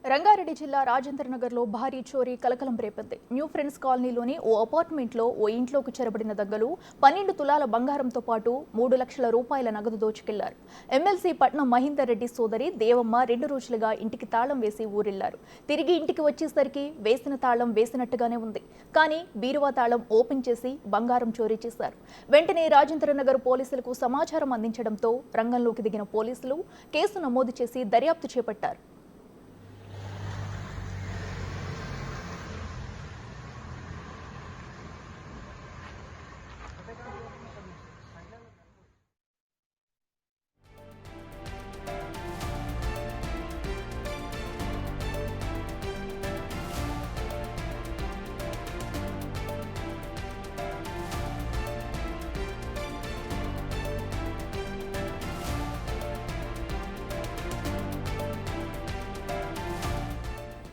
రంగారెడ్డి జిల్లా రాజేంద్రనగర్లో భారీ చోరీ కలకలం రేపింది. న్యూ ఫ్రెండ్స్ కాలనీలోని ఓ అపార్ట్మెంట్లో ఓ ఇంట్లోకి చొరబడిన దొంగలు 12 తులాల బంగారంతో పాటు 3 లక్షల రూపాయల నగదు దోచుకెళ్లారు. ఎమ్మెల్సీ పట్నం మహేందర్ రెడ్డి సోదరి దేవమ్మ 2 రోజులుగా ఇంటికి తాళం వేసి ఊరెళ్లారు. తిరిగి ఇంటికి వచ్చేసరికి వేసిన తాళం వేసినట్టుగానే ఉంది. కానీ బీరువా తాళం ఓపెన్ చేసి బంగారం చోరీ చేశారు. వెంటనే రాజేంద్రనగర్ పోలీసులకు సమాచారం అందించడంతో రంగంలోకి దిగిన పోలీసులు కేసు నమోదు చేసి దర్యాప్తు చేపట్టారు.